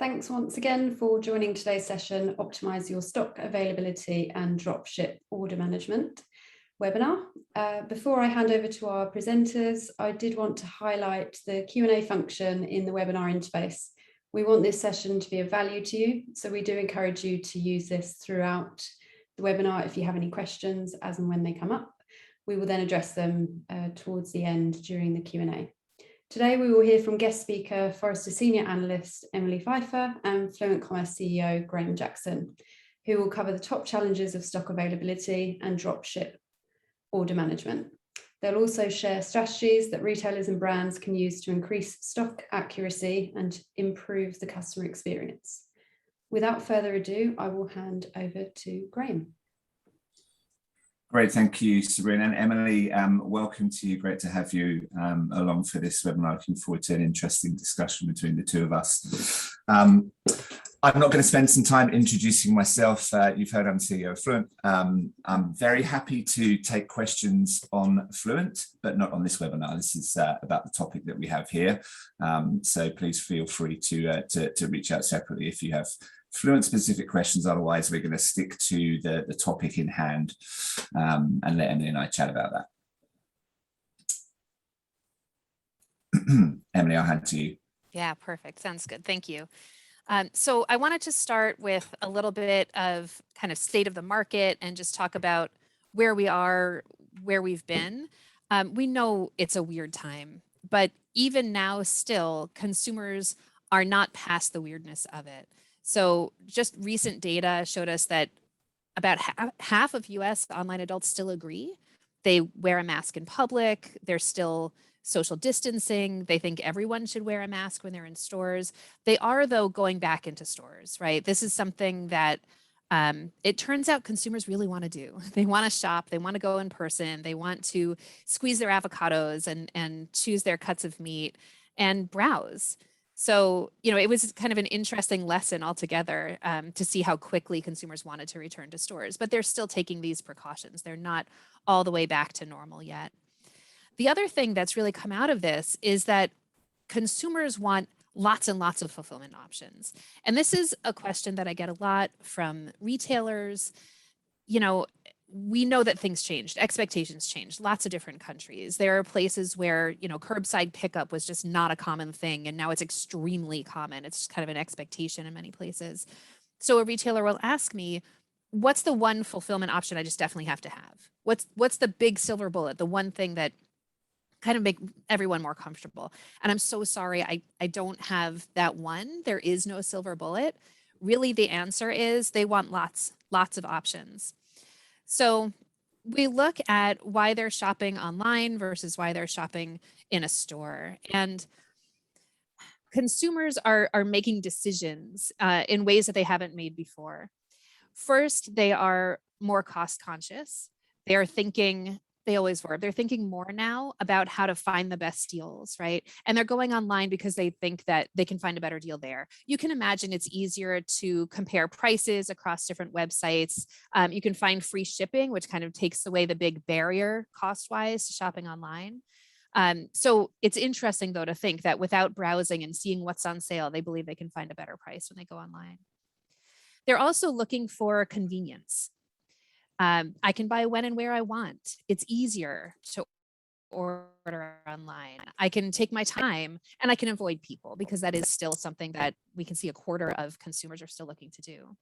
Thanks once again for joining today's session, Optimize Your Stock Availability and Dropship Order Management webinar. Before I hand over to our presenters, I did want to highlight the Q&A function in the webinar interface. We want this session to be of value to you, so we do encourage you to use this throughout the webinar if you have any questions as and when they come up. We will then address them towards the end during the Q&A. Today, we will hear from guest speaker, Forrester Senior Analyst, Emily Pfeiffer, and Fluent Commerce CEO, Graham Jackson, who will cover the top challenges of stock availability and dropship order management. They'll also share strategies that retailers and brands can use to increase stock accuracy and improve the customer experience. Without further ado, I will hand over to Graham. Great, thank you, Sabrina. And Emily, welcome to you. Great to have you along for this webinar. Looking forward to an interesting discussion between the two of us. I'm not going to spend some time introducing myself. You've heard I'm CEO of Fluent. I'm very happy to take questions on Fluent, but not on this webinar. This is about the topic that we have here. So please feel free to reach out separately if you have Fluent specific questions. Otherwise, we're going to stick to the topic in hand and let Emily and I chat about that. Emily, I'll hand to you. Yeah, perfect. Sounds good. Thank you. So I wanted to start with a little bit of kind of state of the market and just talk about where we are, where we've been. We know it's a weird time, but even now still, consumers are not past the weirdness of it. So just recent data showed us that about half of US online adults still agree. They wear a mask in public. They're still social distancing. They think everyone should wear a mask when they're in stores. They are, though, going back into stores, right? This is something that it turns out consumers really want to do. They want to shop. They want to go in person. They want to squeeze their avocados and choose their cuts of meat and browse. So, you know, it was kind of an interesting lesson altogether to see how quickly consumers wanted to return to stores, but they're still taking these precautions. They're not all the way back to normal yet. The other thing that's really come out of this is that consumers want lots and lots of fulfillment options. And this is a question that I get a lot from retailers. You know, we know that things changed, expectations changed, lots of different countries. There are places where, you know, curbside pickup was just not a common thing, and now it's extremely common. It's just kind of an expectation in many places. So a retailer will ask me, what's the one fulfillment option I just definitely have to have? What's the big silver bullet, the one thing that kind of make everyone more comfortable? And I'm so sorry, I don't have that one. There is no silver bullet. Really, the answer is they want lots of options. So we look at why they're shopping online versus why they're shopping in a store. And consumers are making decisions in ways that they haven't made before. First, they are more cost conscious. They are thinking, they always were, they're thinking more now about how to find the best deals, right? And they're going online because they think that they can find a better deal there. You can imagine it's easier to compare prices across different websites. You can find free shipping, which kind of takes away the big barrier cost-wise to shopping online. So it's interesting, though, to think that without browsing and seeing what's on sale, they believe they can find a better price when they go online. They're also looking for convenience. I can buy when and where I want. It's easier to order online. I can take my time and I can avoid people, because that is still something that we can see a quarter of consumers are still looking to do.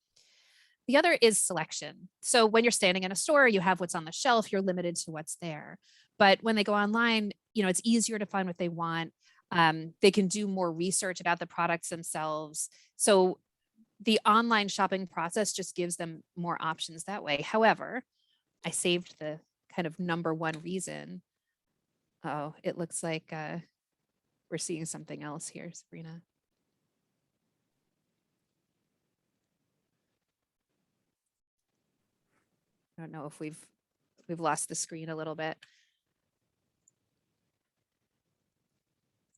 The other is selection. So when you're standing in a store, you have what's on the shelf, you're limited to what's there. But when they go online, you know, it's easier to find what they want. They can do more research about the products themselves. So the online shopping process just gives them more options that way. However, I saved the kind of number one reason. Oh, it looks like we're seeing something else here, Sabrina. I don't know if we've lost the screen a little bit.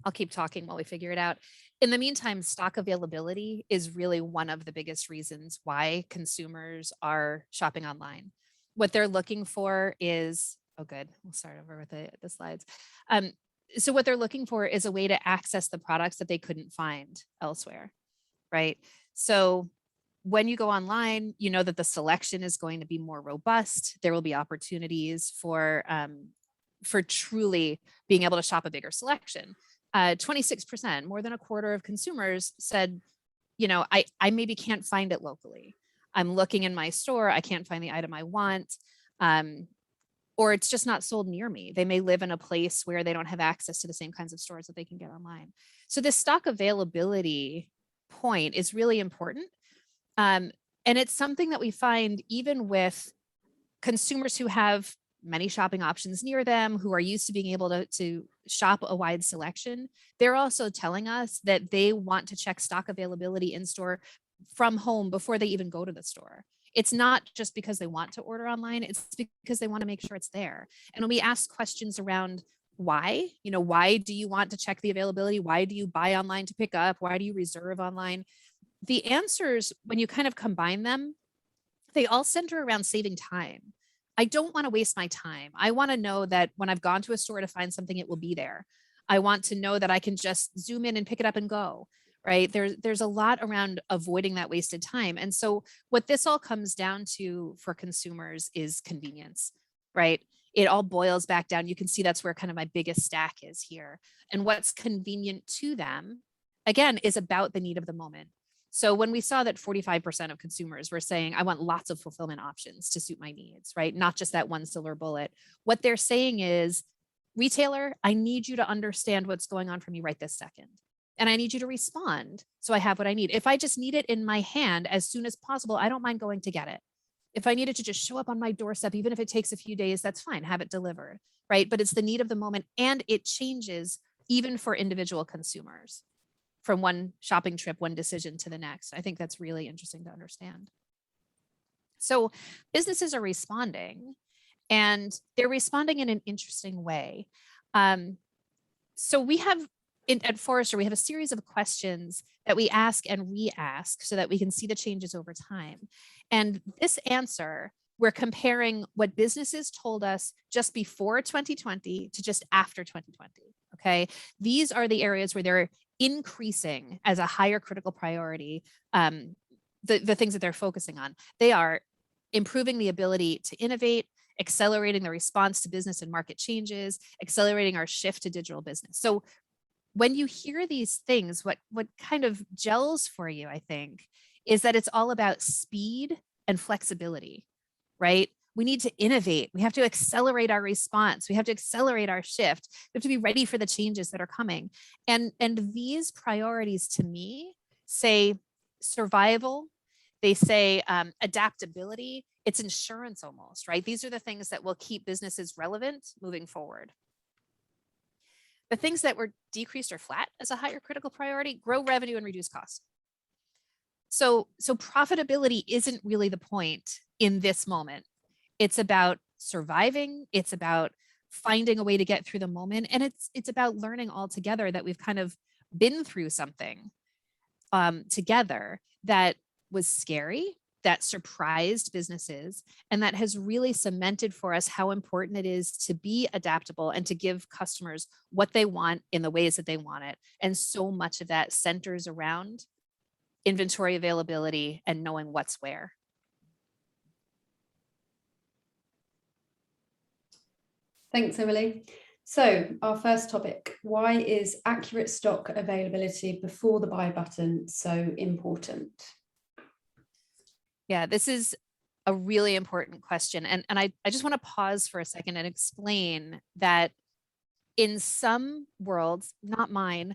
I'll keep talking while we figure it out. In the meantime, stock availability is really one of the biggest reasons why consumers are shopping online. What they're looking for is, oh good, we'll start over with the slides. So what they're looking for is a way to access the products that they couldn't find elsewhere. right? So when you go online, you know that the selection is going to be more robust. There will be opportunities for truly being able to shop a bigger selection. 26%, more than a quarter of consumers said, you know, I maybe can't find it locally. I'm looking in my store, I can't find the item I want. Or it's just not sold near me. They may live in a place where they don't have access to the same kinds of stores that they can get online. So this stock availability point is really important. And it's something that we find even with consumers who have many shopping options near them, who are used to being able to shop a wide selection. They're also telling us that they want to check stock availability in store from home before they even go to the store. It's not just because they want to order online, it's because they want to make sure it's there. And when we ask questions around why, you know, why do you want to check the availability? Why do you buy online to pick up? Why do you reserve online? The answers, when you kind of combine them, they all center around saving time. I don't want to waste my time. I want to know that when I've gone to a store to find something, it will be there. I want to know that I can just zoom in and pick it up and go, right? There's a lot around avoiding that wasted time. And so what this all comes down to for consumers is convenience, right? It all boils back down. You can see that's where kind of my biggest stack is here. And what's convenient to them, again, is about the need of the moment. So when we saw that 45% of consumers were saying, I want lots of fulfillment options to suit my needs, right? Not just that one silver bullet. What they're saying is, retailer, I need you to understand what's going on for me right this second. And I need you to respond so I have what I need. If I just need it in my hand as soon as possible, I don't mind going to get it. If I need it to just show up on my doorstep, even if it takes a few days, that's fine, have it delivered, right? But it's the need of the moment, and it changes even for individual consumers from one shopping trip, one decision to the next. I think that's really interesting to understand. So businesses are responding, and they're responding in an interesting way. So we have, at Forrester, we have a series of questions that we ask and re-ask so that we can see the changes over time. And this answer, we're comparing what businesses told us just before 2020 to just after 2020, okay? These are the areas where they're increasing as a higher critical priority, the things that they're focusing on. They are improving the ability to innovate, accelerating the response to business and market changes, accelerating our shift to digital business. So when you hear these things, what kind of gels for you, I think, is that it's all about speed and flexibility, right? We need to innovate. We have to accelerate our response. We have to accelerate our shift. We have to be ready for the changes that are coming. And these priorities, to me, say survival. They say adaptability. It's insurance almost, right? These are the things that will keep businesses relevant moving forward. The things that were decreased or flat as a higher critical priority: grow revenue and reduce costs. So profitability isn't really the point in this moment. It's about surviving. It's about finding a way to get through the moment. And it's about learning all together that we've kind of been through something together that was scary, that surprised businesses, and that has really cemented for us how important it is to be adaptable and to give customers what they want in the ways that they want it. And so much of that centers around inventory availability and knowing what's where. Thanks, Emily. So our first topic, why is accurate stock availability before the buy button so important? Yeah, this is a really important question. And I just want to pause for a second and explain that in some worlds, not mine,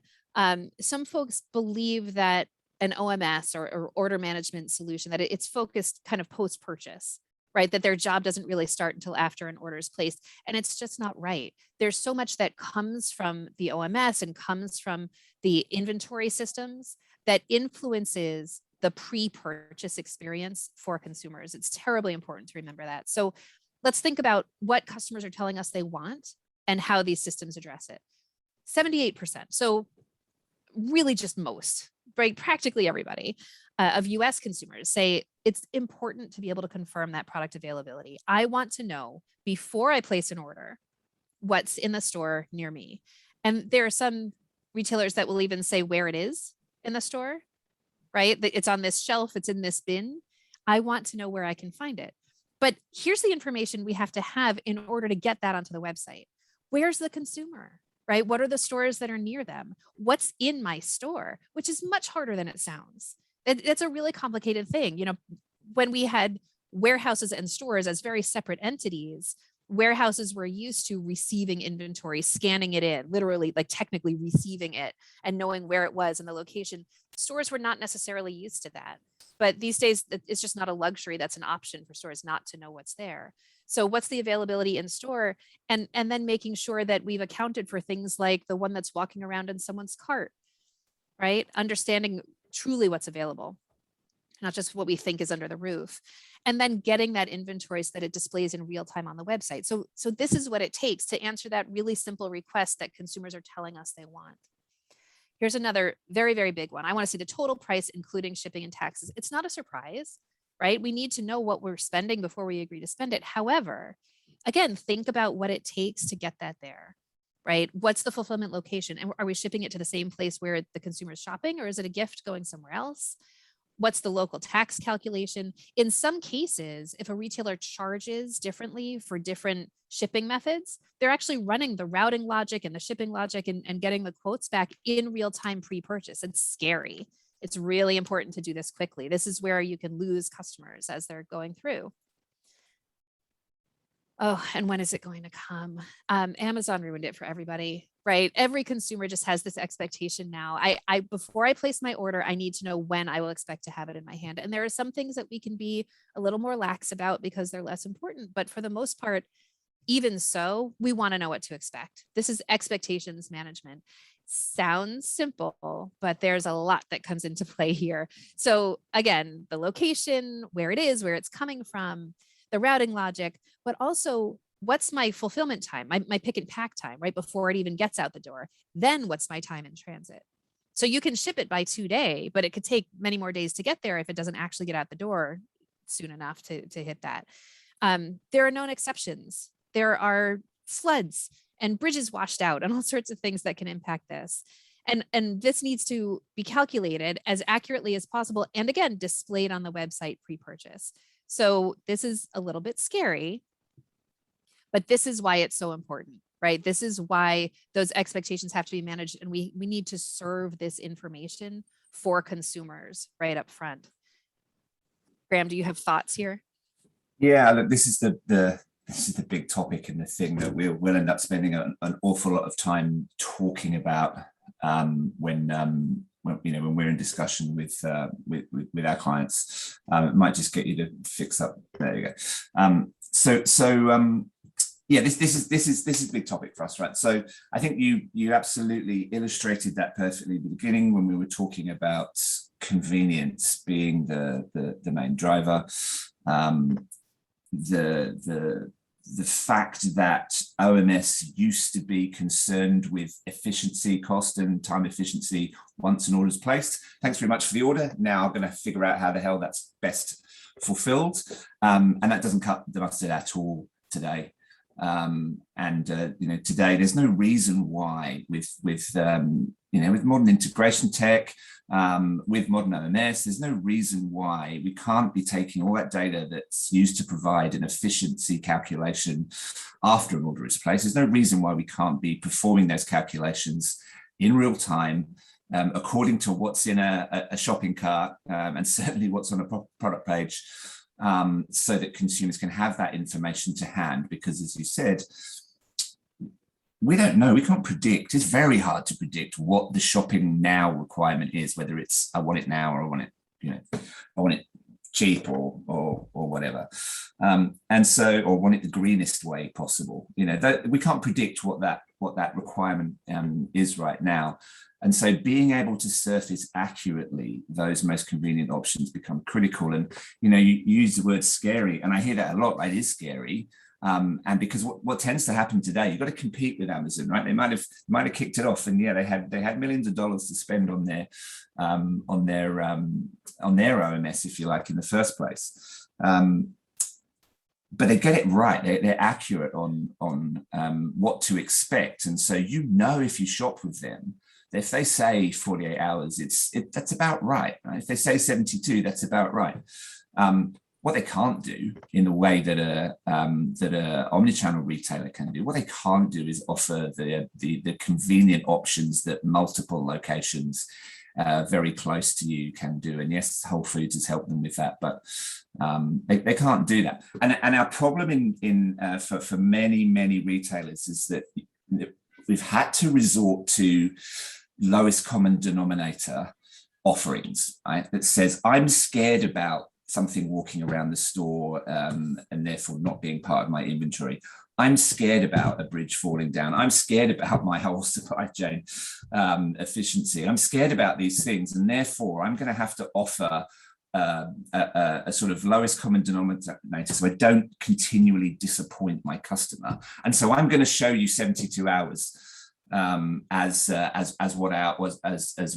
some folks believe that an OMS or order management solution, that it's focused kind of post-purchase, right? That their job doesn't really start until after an order is placed. And it's just not right. There's so much that comes from the OMS and comes from the inventory systems that influences the pre-purchase experience for consumers. It's terribly important to remember that. So let's think about what customers are telling us they want and how these systems address it. 78%. So really just most, right? Practically everybody of US consumers say it's important to be able to confirm that product availability. I want to know before I place an order what's in the store near me. And there are some retailers that will even say where it is in the store, right? It's on this shelf, it's in this bin. I want to know where I can find it. But here's the information we have to have in order to get that onto the website. Where's the consumer, right? What are the stores that are near them? What's in my store, which is much harder than it sounds. It's a really complicated thing. You know, when we had warehouses and stores as very separate entities, warehouses were used to receiving inventory, scanning it in, literally like technically receiving it and knowing where it was and the location. Stores were not necessarily used to that. But these days, it's just not a luxury. That's an option for stores not to know what's there. So what's the availability in store? And then making sure that we've accounted for things like the one that's walking around in someone's cart, right? Understanding truly what's available, not just what we think is under the roof. And then getting that inventory so that it displays in real time on the website. So this is what it takes to answer that really simple request that consumers are telling us they want. Here's another very, very big one. I want to see the total price, including shipping and taxes. It's not a surprise, right? We need to know what we're spending before we agree to spend it. However, again, think about what it takes to get that there, right? What's the fulfillment location? And are we shipping it to the same place where the consumer is shopping, or is it a gift going somewhere else? What's the local tax calculation? In some cases, if a retailer charges differently for different shipping methods, they're actually running the routing logic and the shipping logic and getting the quotes back in real time pre-purchase. It's scary. It's really important to do this quickly. This is where you can lose customers as they're going through. Oh, and when is it going to come? Amazon ruined it for everybody, right? Every consumer just has this expectation now. I before I place my order, I need to know when I will expect to have it in my hand. And there are some things that we can be a little more lax about because they're less important. But for the most part, even so, we want to know what to expect. This is expectations management. Sounds simple, but there's a lot that comes into play here. So again, the location, where it is, where it's coming from, the routing logic, but also what's my fulfillment time, my pick and pack time, right before it even gets out the door. Then what's my time in transit? So you can ship it by 2 days, but it could take many more days to get there if it doesn't actually get out the door soon enough to hit that. There are known exceptions. There are floods and bridges washed out and all sorts of things that can impact this. And this needs to be calculated as accurately as possible. And again, displayed on the website pre-purchase. So this is a little bit scary, but this is why it's so important, right? This is why those expectations have to be managed, and we need to serve this information for consumers right up front. Graham, do you have thoughts here? Yeah, look, this is the big topic and the thing that we'll end up spending an awful lot of time talking about when we're in discussion with our clients. It might just get you to fix up. There you go. Yeah, this is a big topic for us, right? So I think you absolutely illustrated that perfectly at the beginning when we were talking about convenience being the main driver. The fact that OMS used to be concerned with efficiency, cost and time efficiency once an order is placed. Thanks very much for the order. Now I'm going to figure out how the hell that's best fulfilled. And that doesn't cut the mustard at all today. Today there's no reason why with modern integration tech, with modern OMS, there's no reason why we can't be taking all that data that's used to provide an efficiency calculation after an order is placed. There's no reason why we can't be performing those calculations in real time, according to what's in a shopping cart, and certainly what's on a product page, so that consumers can have that information to hand. Because as you said, we don't know, we can't predict. It's very hard to predict what the shopping now requirement is, whether it's I want it now or I want it cheap or whatever. Or want it the greenest way possible. We can't predict what that requirement is right now. And so being able to surface accurately those most convenient options become critical. And, you use the word scary, and I hear that a lot, right? It is scary. And because what tends to happen today, you've got to compete with Amazon, right? They might have kicked it off, and yeah, they had millions of dollars to spend on their OMS, if you like, in the first place. But they get it right. They're accurate on what to expect, and so if you shop with them, If they say 48 hours, that's about right. If they say 72, that's about right. What they can't do in the way that a omnichannel retailer can do, what they can't do is offer the convenient options that multiple locations very close to you can do. And yes, Whole Foods has helped them with that, but they can't do that. And our problem for many retailers is that we've had to resort to lowest common denominator offerings, right? That says, I'm scared about something walking around the store and therefore not being part of my inventory. I'm scared about a bridge falling down. I'm scared about my whole supply chain efficiency. I'm scared about these things, and therefore I'm going to have to offer a sort of lowest common denominator so I don't continually disappoint my customer. And so I'm going to show you 72 hours as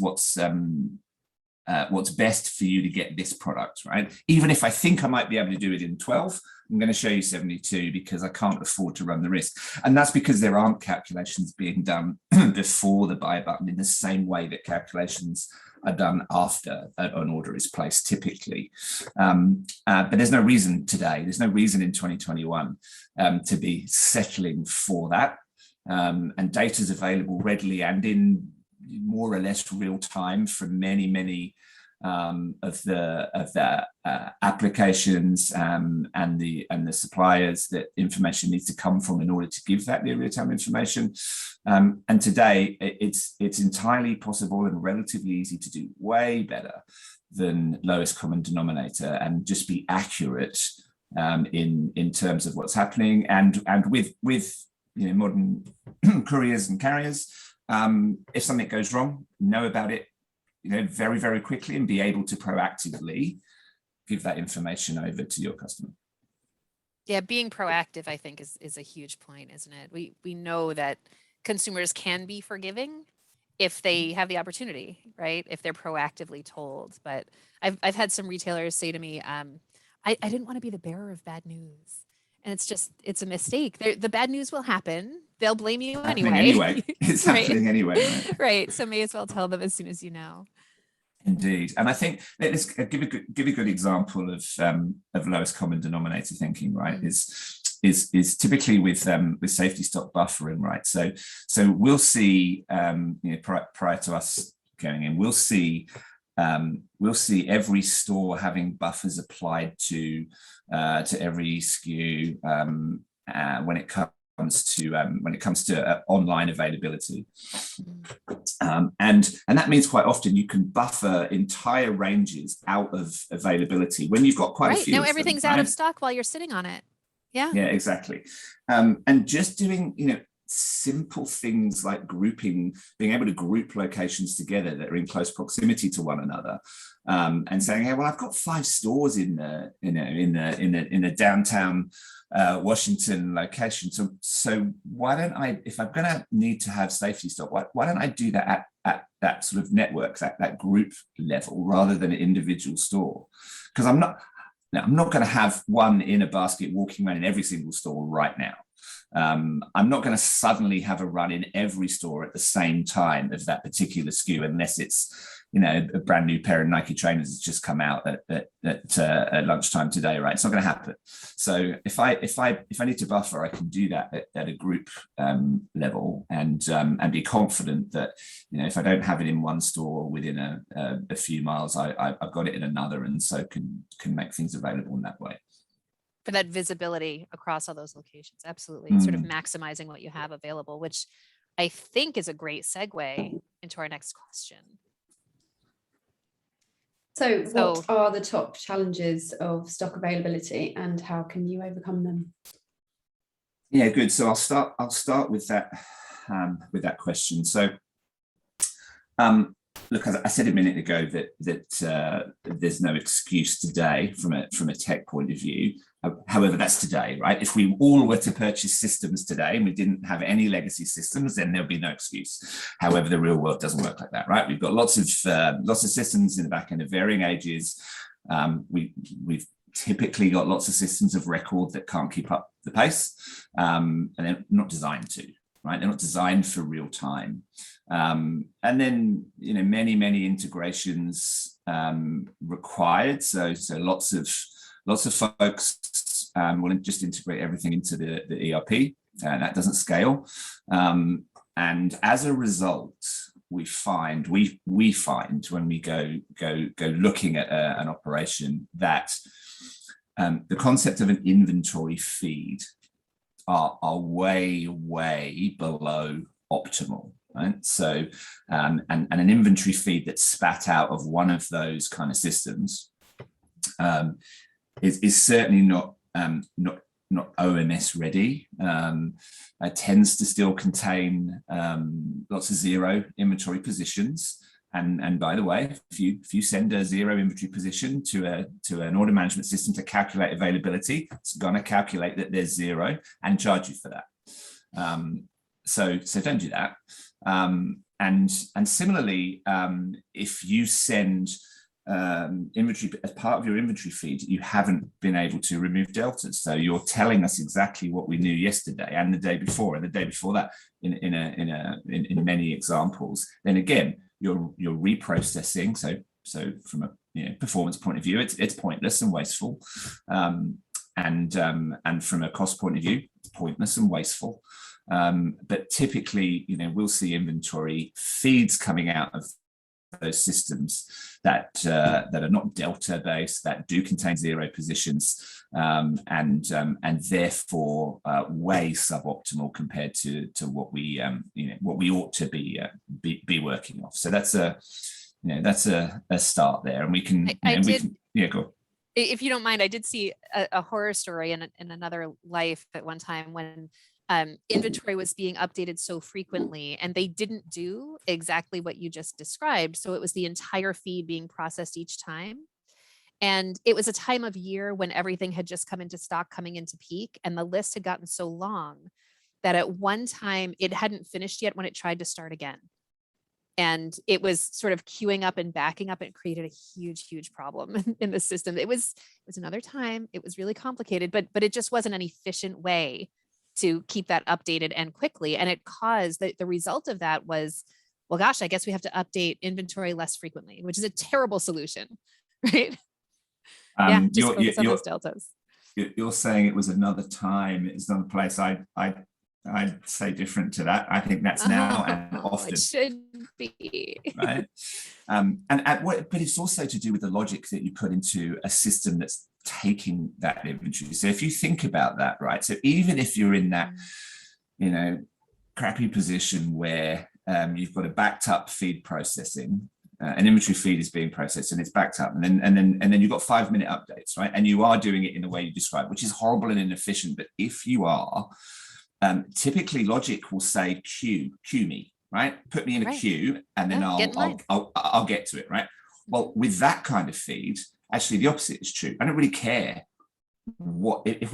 what's best for you to get this product, right? Even if I think I might be able to do it in 12, I'm going to show you 72 because I can't afford to run the risk. And that's because there aren't calculations being done before the buy button in the same way that calculations are done after an order is placed typically. But there's no reason today, there's no reason in 2021 to be settling for that. And data is available readily and in more or less real time from many of the applications and the suppliers that information needs to come from in order to give that near real-time information. And today it's entirely possible and relatively easy to do way better than lowest common denominator and just be accurate in terms of what's happening, and with modern couriers and carriers. If something goes wrong, know about it, very, very quickly, and be able to proactively give that information over to your customer. Yeah, being proactive, I think, is a huge point, isn't it? We know that consumers can be forgiving if they have the opportunity, right? If they're proactively told. But I've had some retailers say to me, I didn't want to be the bearer of bad news. And it's a mistake. The bad news will happen. They'll blame you anyway. It's right? happening anyway. Right? Right. So may as well tell them as soon as you know. Indeed. And I think let's give a good example of lowest common denominator thinking, right? Is typically with safety stock buffering, right? So we'll see prior to us going in, we'll see every store having buffers applied to every SKU when it comes to online availability, and that means quite often you can buffer entire ranges out of availability when you've got quite a few. Now everything's out of stock while you're sitting on it. Yeah, exactly. And just doing simple things like being able to group locations together that are in close proximity to one another, and saying, hey, well, I've got 5 stores in the downtown Washington location. So why don't I, if I'm going to need to have safety stock, why don't I do that at that sort of network, that group level, rather than an individual store? Because I'm not going to have one in a basket walking around in every single store right now. I'm not going to suddenly have a run in every store at the same time of that particular SKU, unless it's a brand new pair of Nike trainers that's just come out at lunchtime today, right? It's not going to happen. So if I need to buffer, I can do that at a group level, and be confident that if I don't have it in one store within a few miles, I've got it in another, and so can make things available in that way. For that visibility across all those locations, absolutely. Sort of maximizing what you have available, which I think is a great segue into our next question. So what are the top challenges of stock availability, and how can you overcome them? Yeah, good. So I'll start with that question. So look, as I said a minute ago that there's no excuse today from a tech point of view. However, that's today, right? If we all were to purchase systems today and we didn't have any legacy systems, then there'll be no excuse. However, the real world doesn't work like that, right? We've got lots of systems in the back end of varying ages. We've typically got lots of systems of record that can't keep up the pace, and they're not designed to, right? They're not designed for real time. And then, many integrations required. So lots of folks will just integrate everything into the ERP, and that doesn't scale. And as a result, we find when we go looking at an operation that the concept of an inventory feed are way below optimal. Right? So, and an inventory feed that's spat out of one of those kind of systems is certainly not OMS ready. It tends to still contain lots of zero inventory positions. And by the way, if you send a zero inventory position to an order management system to calculate availability, it's going to calculate that there's zero and charge you for that. So don't do that. And similarly, if you send inventory as part of your inventory feed, you haven't been able to remove deltas. So you're telling us exactly what we knew yesterday and the day before and the day before that in many examples. Then again, you're reprocessing. So from a performance point of view, it's pointless and wasteful. And from a cost point of view, it's pointless and wasteful. But typically, we'll see inventory feeds coming out of those systems that are not delta based, that do contain zero positions, and therefore way suboptimal compared to what we ought to be working off. So that's a start there, and we can go. If you don't mind, I did see a horror story in another life at one time when inventory was being updated so frequently and they didn't do exactly what you just described. So it was the entire feed being processed each time. And it was a time of year when everything had just come into stock, coming into peak, and the list had gotten so long that at one time it hadn't finished yet when it tried to start again. And it was sort of queuing up and backing up. It created a huge problem in the system. It was another time. It was really complicated, but it just wasn't an efficient way to keep that updated and quickly. And it caused the result of that was, well, gosh, I guess we have to update inventory less frequently, which is a terrible solution, right? Just focus on those deltas. You're saying it was another time, it's another place. I'd say different to that. I think that's now and often. It should be. Right. But it's also to do with the logic that you put into a system that's taking that inventory. So if you think about that, right? So even if you're in that, crappy position where you've got a backed up feed processing, an inventory feed is being processed and it's backed up, and then you've got 5-minute updates, right? And you are doing it in the way you described, which is horrible and inefficient. But if you are, typically logic will say queue me, right? Put me in a queue, and then I'll get to it, right? Well, with that kind of feed, actually the opposite is true. I don't really care what if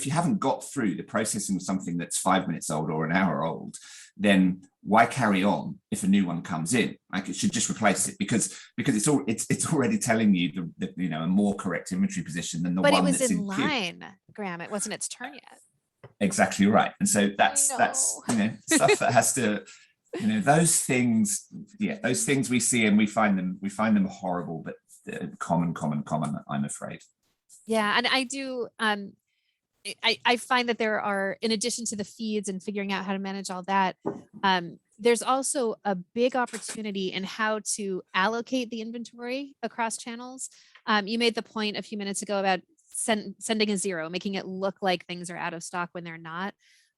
you haven't got through the processing of something that's 5 minutes old or an hour old, then why carry on if a new one comes in? Like, it should just replace it because it's already telling you the a more correct inventory position than the one that's in queue. But it was in line, Graham. It wasn't its turn yet. Exactly right. And so that's stuff that has to, those things we see and we find them horrible, but common, I'm afraid. Yeah. And I do, I find that there are, in addition to the feeds and figuring out how to manage all that, there's also a big opportunity in how to allocate the inventory across channels. You made the point a few minutes ago about sending a zero, making it look like things are out of stock when they're not.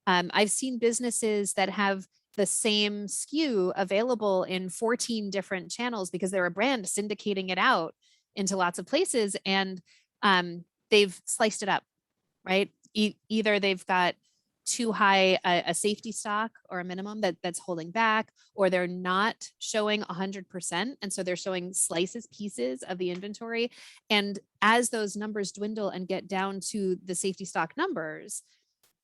I've seen businesses that have the same SKU available in 14 different channels because they're a brand syndicating it out into lots of places, and they've sliced it up, right? Either they've got too high a safety stock or a minimum that's holding back, or they're not showing 100%. And so they're showing pieces of the inventory. And as those numbers dwindle and get down to the safety stock numbers,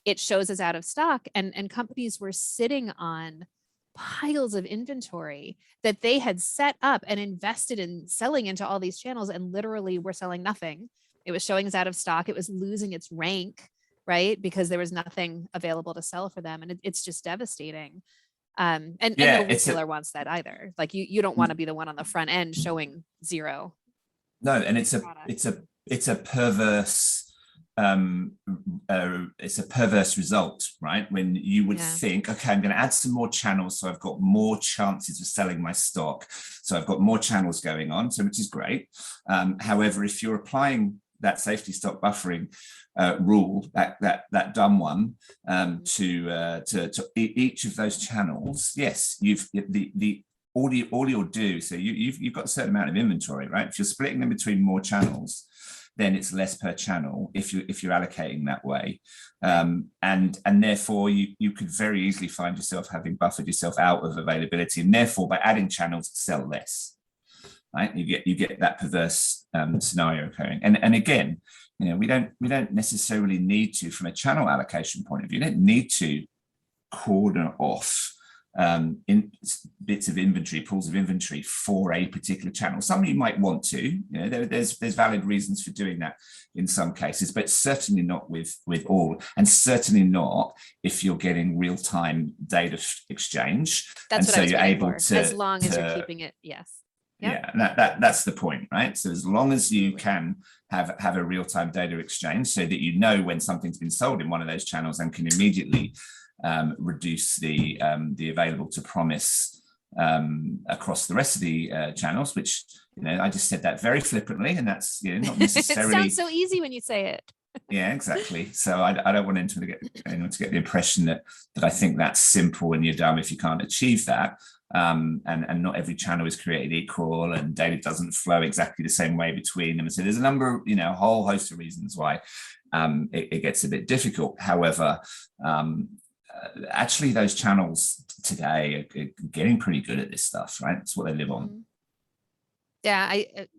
it shows as out of stock. And companies were sitting on piles of inventory that they had set up and invested in selling into all these channels, and literally were selling nothing. It was showing as out of stock. It was losing its rank, right? Because there was nothing available to sell for them. And it's just devastating. And no retailer wants that either. Like you don't want to be the one on the front end showing zero. No, and it's a perverse it's a perverse result, right? When you would think, okay, I'm going to add some more channels, so I've got more chances of selling my stock. So I've got more channels going on, so which is great. However, if you're applying that safety stock buffering rule, that dumb one, to each of those channels, yes, all you'll do. So you've got a certain amount of inventory, right? If you're splitting them between more channels, then it's less per channel if you're allocating that way, and therefore you could very easily find yourself having buffered yourself out of availability, and therefore by adding channels sell less, right? You get that perverse scenario occurring, and again, we don't necessarily need to, from a channel allocation point of view, you don't need to corner off in bits of inventory, pools of inventory for a particular channel. Some you might want to, there's valid reasons for doing that in some cases, but certainly not with all, and certainly not if you're getting real-time data exchange. That's what I was waiting for. To, as long as you're keeping it, yes. Yep. Yeah, that's the point, right? So as long as you can have a real-time data exchange, so that you know when something's been sold in one of those channels and can immediately reduce the available to promise across the rest of the channels, which I just said that very flippantly, and that's not necessarily. It sounds so easy when you say it. Yeah, exactly. So I don't want anyone to get the impression that I think that's simple and you're dumb if you can't achieve that. And not every channel is created equal, and data doesn't flow exactly the same way between them. And so there's a number, a whole host of reasons why it gets a bit difficult. However, actually those channels today are getting pretty good at this stuff, right? It's what they live on. Yeah,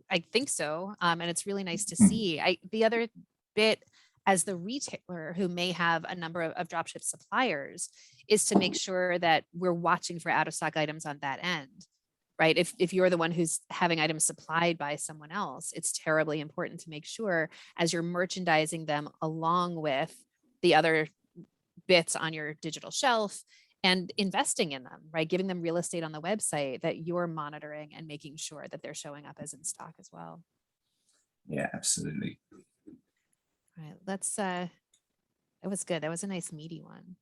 I think so. And it's really nice to see. The other bit, as the retailer who may have a number of dropship suppliers, is to make sure that we're watching for out of stock items on that end, right? If you're the one who's having items supplied by someone else, it's terribly important to make sure, as you're merchandising them along with the other bits on your digital shelf and investing in them, right? Giving them real estate on the website, that you're monitoring and making sure that they're showing up as in stock as well. Yeah, absolutely. All right, that was good. That was a nice meaty one.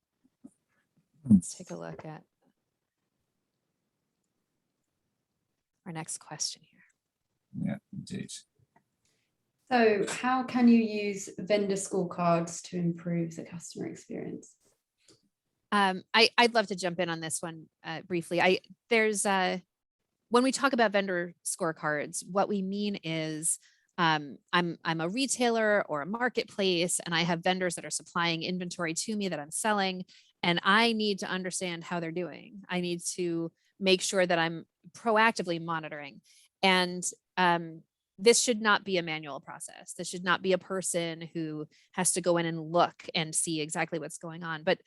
Let's take a look at our next question here. Yeah, indeed. So how can you use vendor scorecards to improve the customer experience? I'd love to jump in on this one briefly. When we talk about vendor scorecards, what we mean is I'm a retailer or a marketplace, and I have vendors that are supplying inventory to me that I'm selling, and I need to understand how they're doing. I need to make sure that I'm proactively monitoring. And this should not be a manual process. This should not be a person who has to go in and look and see exactly what's going on. But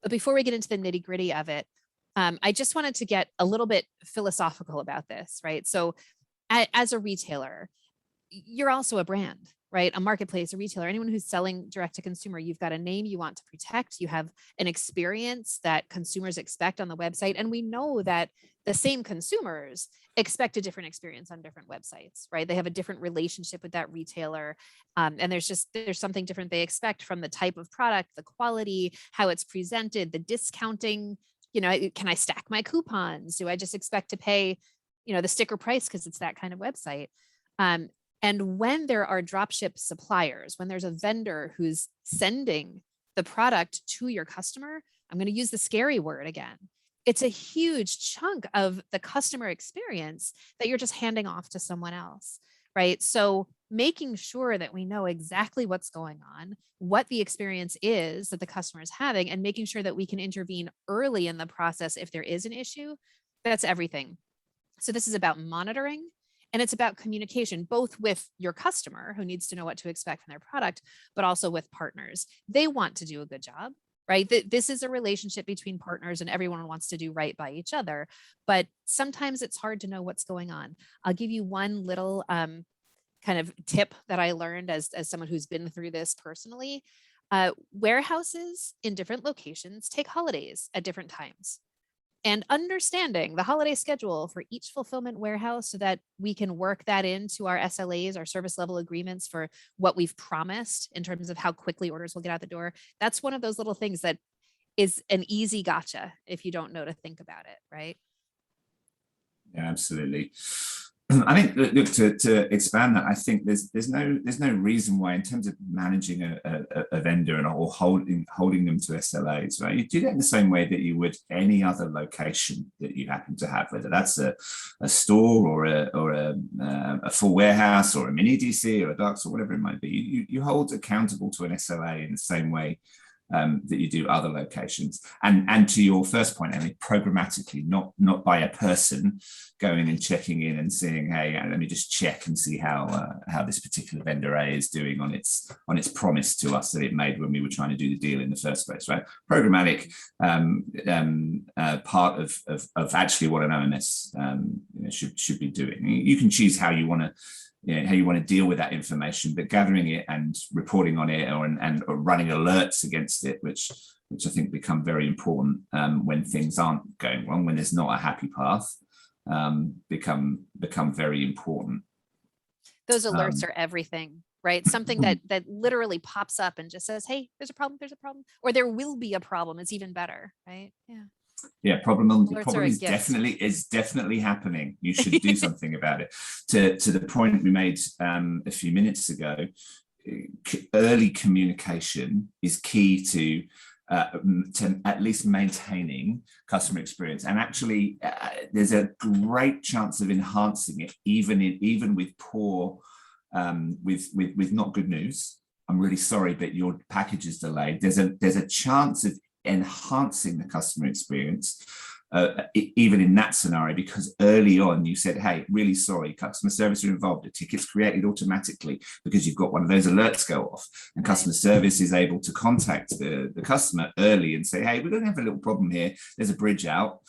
before we get into the nitty gritty of it, I just wanted to get a little bit philosophical about this, right? So as a retailer, you're also a brand, right? A marketplace, a retailer, anyone who's selling direct to consumer, you've got a name you want to protect. You have an experience that consumers expect on the website. And we know that the same consumers expect a different experience on different websites, right? They have a different relationship with that retailer. And there's something different they expect from the type of product, the quality, how it's presented, the discounting. Can I stack my coupons? Do I just expect to pay, the sticker price because it's that kind of website? And when there are dropship suppliers, when there's a vendor who's sending the product to your customer, I'm going to use the scary word again. It's a huge chunk of the customer experience that you're just handing off to someone else, right? So making sure that we know exactly what's going on, what the experience is that the customer is having, and making sure that we can intervene early in the process if there is an issue, that's everything. So this is about monitoring. And it's about communication, both with your customer who needs to know what to expect from their product, but also with partners. They want to do a good job, right? This is a relationship between partners, and everyone wants to do right by each other. But sometimes it's hard to know what's going on. I'll give you one little kind of tip that I learned as someone who's been through this personally. Warehouses in different locations take holidays at different times. and understanding the holiday schedule for each fulfillment warehouse so that we can work that into our SLAs, our service level agreements for what we've promised in terms of how quickly orders will get out the door. That's one of those little things that is an easy gotcha if you don't know to think about it, right? Yeah, absolutely. I think, look, to expand that, I think there's no reason why, in terms of managing a vendor or holding them to SLAs, right? You do that in the same way that you would any other location that you happen to have, whether that's a store or a full warehouse or a mini DC or a dark store, whatever it might be. You hold accountable to an SLA in the same way that you do other locations. And to your first point, Emily, programmatically, not by a person going and checking in and seeing, hey, let me just check and see how this particular vendor A is doing on its promise to us that it made when we were trying to do the deal in the first place, right? Programmatic part of actually what an OMS should be doing. You can choose how you want to deal with that information, but gathering it and reporting on it or running alerts against it, which I think become very important when things aren't going wrong, when there's not a happy path, become very important. Those alerts are everything, right? Something that literally pops up and just says, hey, there's a problem, or there will be a problem. It's even better, right? Yeah. Yeah, problem is definitely happening. You should do something about it. To the point we made a few minutes ago, early communication is key to at least maintaining customer experience. And actually, there's a great chance of enhancing it, even with poor, with not good news. I'm really sorry, but your package is delayed. There's a chance of enhancing the customer experience, even in that scenario, because early on you said, hey, really sorry, customer service are involved, the ticket's created automatically because you've got one of those alerts go off, and customer service is able to contact the customer early and say, hey, we're going to have a little problem here, there's a bridge out.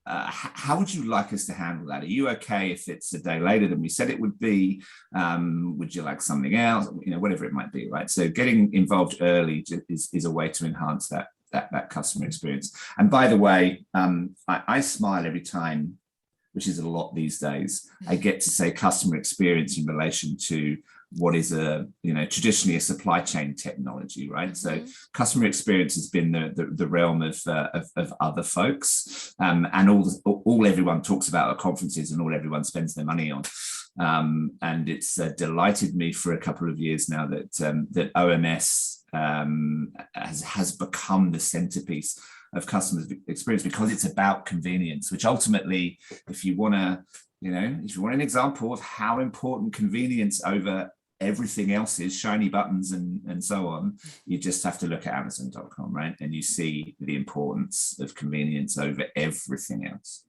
How would you like us to handle that? Are you okay if it's a day later than we said it would be? Would you like something else? Whatever it might be, right? So getting involved early is a way to enhance that customer experience. And by the way, I smile every time, which is a lot these days, I get to say customer experience in relation to what is traditionally a supply chain technology, right? Mm-hmm. So customer experience has been the realm of other folks, and all everyone talks about at conferences and all everyone spends their money on. And it's delighted me for a couple of years now that OMS has become the centerpiece of customer experience, because it's about convenience, which ultimately, if you want an example of how important convenience over everything else is, shiny buttons and so on, you just have to look at Amazon.com, right? And you see the importance of convenience over everything else.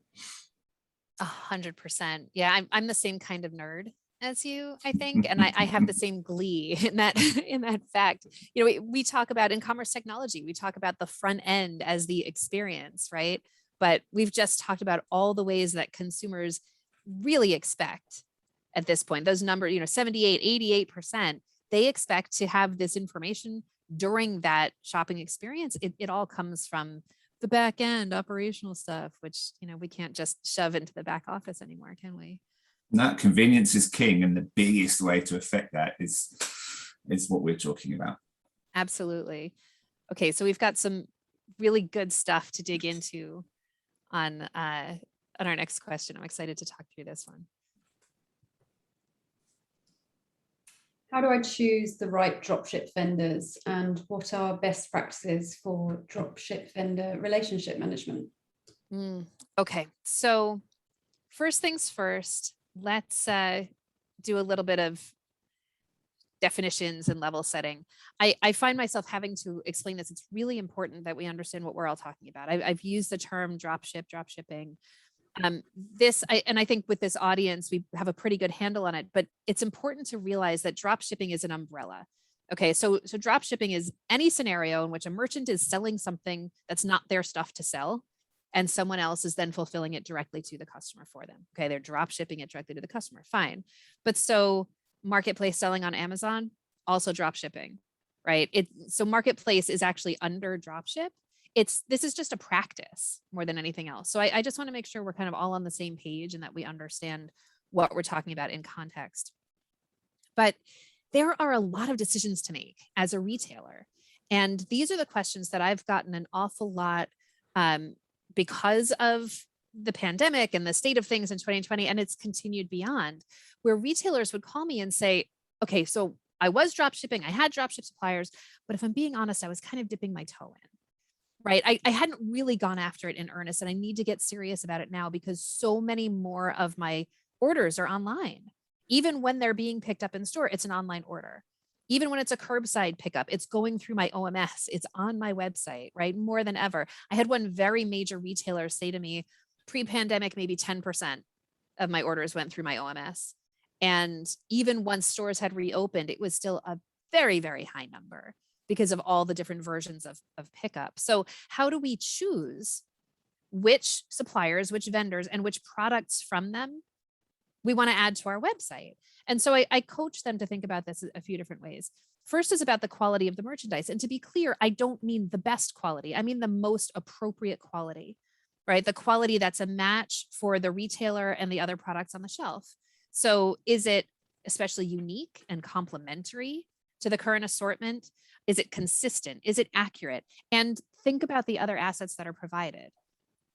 100%. Yeah, I'm the same kind of nerd as you, I think, and I have the same glee in that fact. We talk about in commerce technology, we talk about the front end as the experience, right? But we've just talked about all the ways that consumers really expect at this point. Those numbers, 78, 88%, they expect to have this information during that shopping experience. It all comes from the back end operational stuff, which, we can't just shove into the back office anymore, can we? No, convenience is king, and the biggest way to affect that is what we're talking about. Absolutely. Okay, so we've got some really good stuff to dig into on our next question. I'm excited to talk through this one. How do I choose the right dropship vendors, and what are best practices for dropship vendor relationship management? Okay, so first things first, let's do a little bit of definitions and level setting. I find myself having to explain this. It's really important that we understand what we're all talking about. I've used the term dropshipping. I think with this audience, we have a pretty good handle on it, but it's important to realize that dropshipping is an umbrella. Okay, so dropshipping is any scenario in which a merchant is selling something that's not their stuff to sell, and someone else is then fulfilling it directly to the customer for them. Okay, they're drop shipping it directly to the customer, fine. But so marketplace selling on Amazon, also drop shipping, right? So marketplace is actually under dropship. this is just a practice more than anything else. So I just want to make sure we're kind of all on the same page and that we understand what we're talking about in context. But there are a lot of decisions to make as a retailer. And these are the questions that I've gotten an awful lot because of the pandemic and the state of things in 2020, and it's continued beyond, where retailers would call me and say, okay, so I was drop shipping, I had dropship suppliers, but if I'm being honest, I was kind of dipping my toe in, right? I hadn't really gone after it in earnest, and I need to get serious about it now because so many more of my orders are online. Even when they're being picked up in store, it's an online order. Even when it's a curbside pickup, it's going through my OMS, it's on my website, right? More than ever. I had one very major retailer say to me, pre-pandemic, maybe 10% of my orders went through my OMS. And even once stores had reopened, it was still a very, very high number because of all the different versions of pickup. So how do we choose which suppliers, which vendors, and which products from them we want to add to our website? And so I coach them to think about this a few different ways. First is about the quality of the merchandise. And to be clear, I don't mean the best quality. I mean the most appropriate quality, right? The quality that's a match for the retailer and the other products on the shelf. So is it especially unique and complementary to the current assortment? Is it consistent? Is it accurate? And think about the other assets that are provided.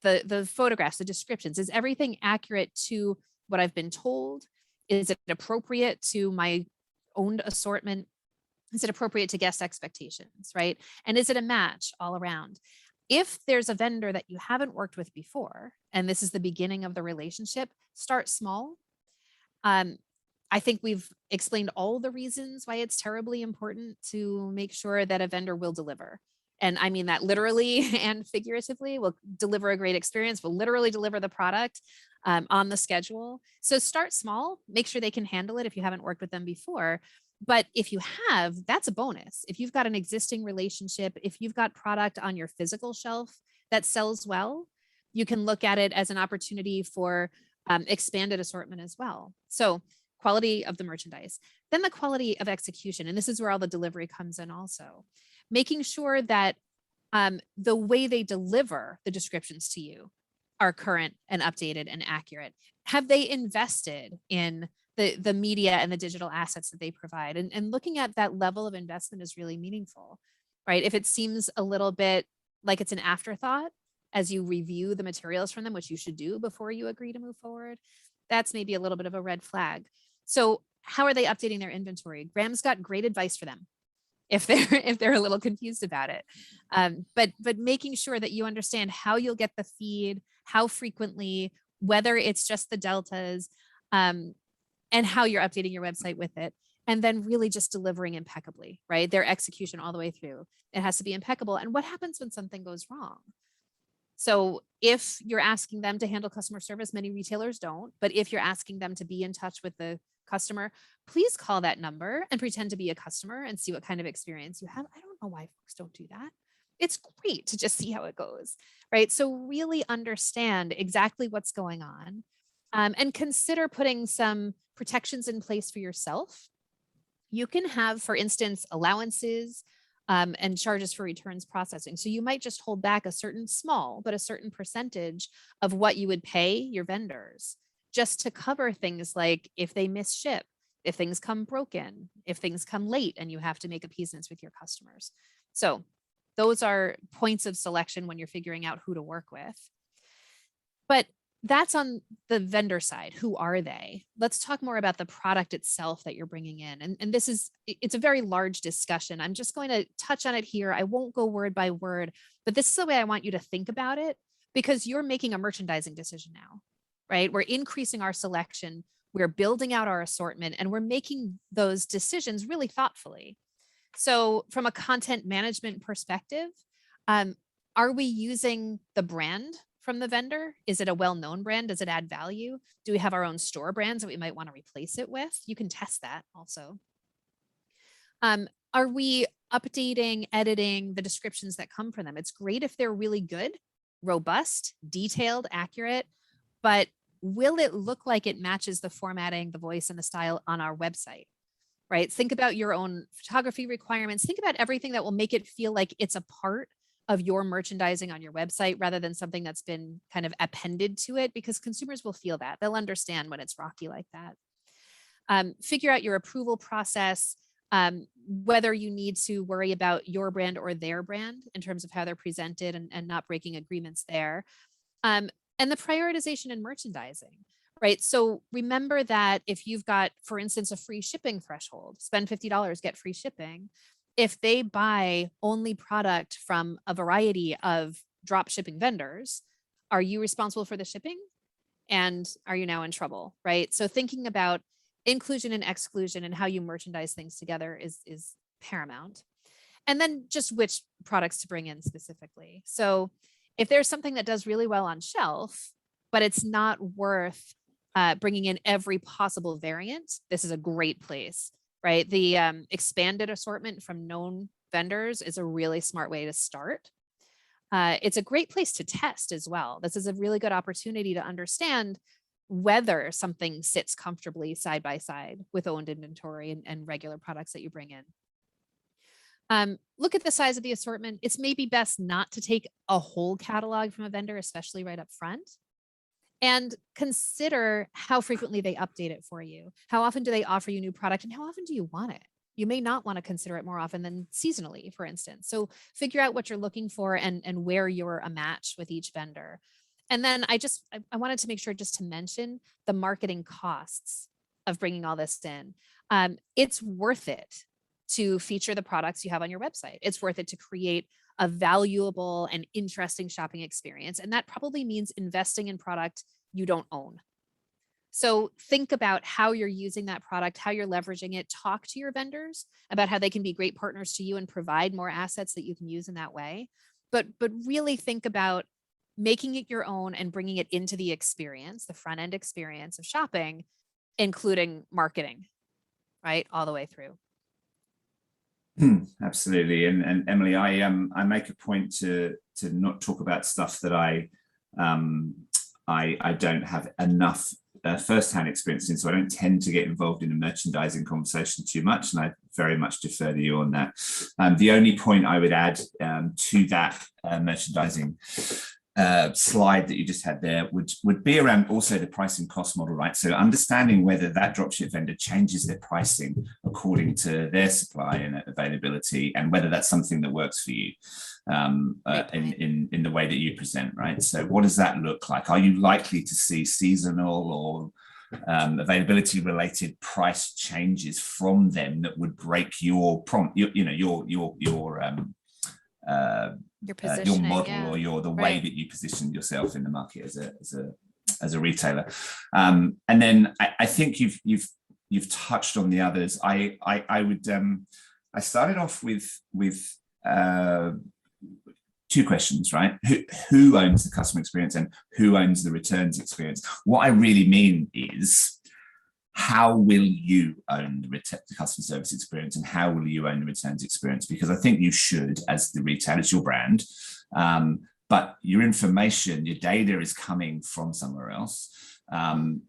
The photographs, the descriptions, is everything accurate to what I've been told? Is it appropriate to my owned assortment? Is it appropriate to guest expectations, right? And is it a match all around? If there's a vendor that you haven't worked with before, and this is the beginning of the relationship, start small. I think we've explained all the reasons why it's terribly important to make sure that a vendor will deliver. And I mean that literally and figuratively, will deliver a great experience, will literally deliver the product on the schedule. So start small, make sure they can handle it if you haven't worked with them before. But if you have, that's a bonus. If you've got an existing relationship, if you've got product on your physical shelf that sells well, you can look at it as an opportunity for expanded assortment as well. So quality of the merchandise, then the quality of execution. And this is where all the delivery comes in also. Making sure that the way they deliver the descriptions to you are current and updated and accurate. Have they invested in the media and the digital assets that they provide? And looking at that level of investment is really meaningful, right? If it seems a little bit like it's an afterthought as you review the materials from them, which you should do before you agree to move forward, that's maybe a little bit of a red flag. So how are they updating their inventory? Graham's got great advice for them if they're a little confused about it. But making sure that you understand how you'll get the feed, how frequently, whether it's just the deltas, and how you're updating your website with it. And then really just delivering impeccably, right? Their execution all the way through. It has to be impeccable. And what happens when something goes wrong? So if you're asking them to handle customer service, many retailers don't, but if you're asking them to be in touch with the customer, please call that number and pretend to be a customer and see what kind of experience you have. I don't know why folks don't do that. It's great to just see how it goes, right? So really understand exactly what's going on, and consider putting some protections in place for yourself. You can have, for instance, allowances and charges for returns processing. So you might just hold back a certain percentage of what you would pay your vendors just to cover things like if they miss ship, if things come broken, if things come late and you have to make appeasements with your customers. So those are points of selection when you're figuring out who to work with. But that's on the vendor side. Who are they? Let's talk more about the product itself that you're bringing in. And it's a very large discussion. I'm just going to touch on it here. I won't go word by word, but this is the way I want you to think about it, because you're making a merchandising decision now, right? We're increasing our selection, we're building out our assortment, and we're making those decisions really thoughtfully. So from a content management perspective, are we using the brand from the vendor? Is it a well-known brand? Does it add value? Do we have our own store brands that we might want to replace it with? You can test that also. Are we updating, editing the descriptions that come from them? It's great if they're really good, robust, detailed, accurate, but will it look like it matches the formatting, the voice, and the style on our website? Right? Think about your own photography requirements. Think about everything that will make it feel like it's a part of your merchandising on your website rather than something that's been kind of appended to it, because consumers will feel that. They'll understand when it's rocky like that. Figure out your approval process, whether you need to worry about your brand or their brand in terms of how they're presented and not breaking agreements there. And the prioritization in merchandising, right? So remember that if you've got, for instance, a free shipping threshold, spend $50, get free shipping. If they buy only product from a variety of drop shipping vendors, are you responsible for the shipping? And are you now in trouble, right? So thinking about inclusion and exclusion and how you merchandise things together is paramount. And then just which products to bring in specifically. So if there's something that does really well on shelf, but it's not worth bringing in every possible variant, this is a great place, right? The expanded assortment from known vendors is a really smart way to start. It's a great place to test as well. This is a really good opportunity to understand whether something sits comfortably side by side with owned inventory and regular products that you bring in. Look at the size of the assortment. It's maybe best not to take a whole catalog from a vendor, especially right up front. And consider how frequently they update it for you. How often do they offer you new product, and how often do you want it? You may not want to consider it more often than seasonally, for instance. So figure out what you're looking for and where you're a match with each vendor. And then I wanted to make sure just to mention the marketing costs of bringing all this in. It's worth it to feature the products you have on your website. It's worth it to create a valuable and interesting shopping experience. And that probably means investing in product you don't own. So think about how you're using that product, how you're leveraging it. Talk to your vendors about how they can be great partners to you and provide more assets that you can use in that way. But really think about making it your own and bringing it into the experience, the front end experience of shopping, including marketing, right? All the way through. Absolutely. And Emily, I make a point to not talk about stuff that I don't have enough first-hand experience in, so I don't tend to get involved in a merchandising conversation too much, and I very much defer to you on that. The only point I would add to that merchandising slide that you just had there would be around also the pricing cost model, right? So understanding whether that dropship vendor changes their pricing according to their supply and availability, and whether that's something that works for you in the way that you present, right? So what does that look like? Are you likely to see seasonal or availability related price changes from them that would break your your model, yeah. or the way Right. that you position yourself in the market as a retailer. And then I think you've touched on the others. I started off with two questions, right? Who owns the customer experience and who owns the returns experience? What I really mean is, how will you own the customer service experience, and how will you own the returns experience? Because I think you should, as the retailer, it's your brand, but your information, your data is coming from somewhere else. And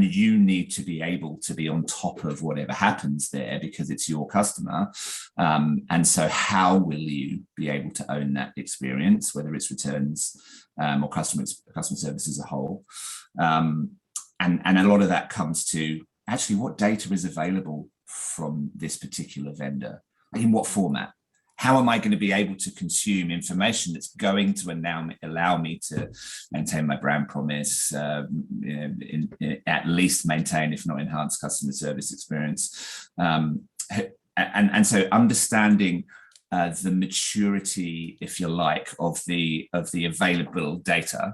you need to be able to be on top of whatever happens there because it's your customer. And so how will you be able to own that experience, whether it's returns or customer service as a whole? And a lot of that comes to actually what data is available from this particular vendor, in what format. How am I going to be able to consume information that's going to allow me to maintain my brand promise, at least maintain, if not enhance, customer service experience? And so understanding the maturity, if you like, of the available data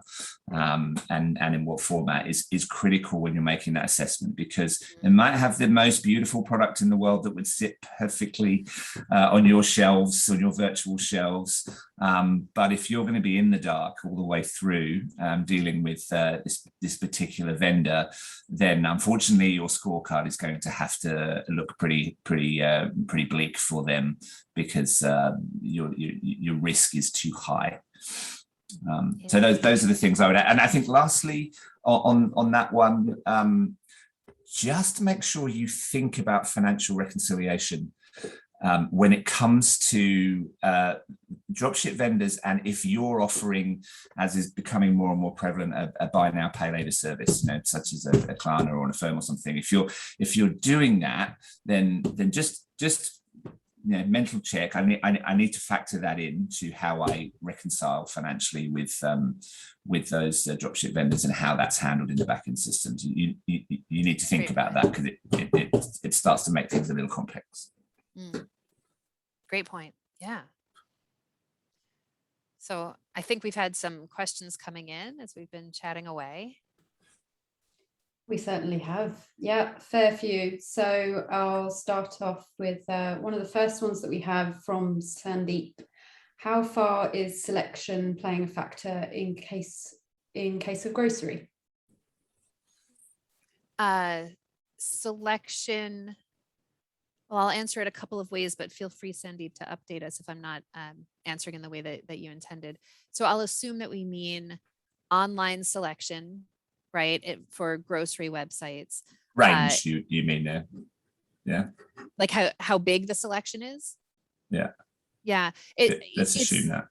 and in what format is critical when you're making that assessment, because it might have the most beautiful product in the world that would sit perfectly on your shelves, on your virtual shelves. But if you're going to be in the dark all the way through dealing with this particular vendor, then unfortunately your scorecard is going to have to look pretty bleak for them, because your risk is too high. So those are the things I would add. And I think lastly on that one, just make sure you think about financial reconciliation when it comes to dropship vendors, and if you're offering, as is becoming more and more prevalent, a buy now pay later service, such as a Klarna or a firm or something, if you're doing that, then just mental check. I need to factor that into how I reconcile financially with those dropship vendors and how that's handled in the backend systems. You need to think about that, because it starts to make things a little complex. Great point. Yeah. So I think we've had some questions coming in as we've been chatting away. We certainly have. Yeah, fair few. So I'll start off with one of the first ones that we have from Sandeep. How far is selection playing a factor in case of grocery? Selection. Well, I'll answer it a couple of ways, but feel free, Sandeep, to update us if I'm not answering in the way that you intended. So I'll assume that we mean online selection, right? For grocery websites. Range, you mean there? Yeah. Like how big the selection is? Yeah. Yeah. Let's assume that.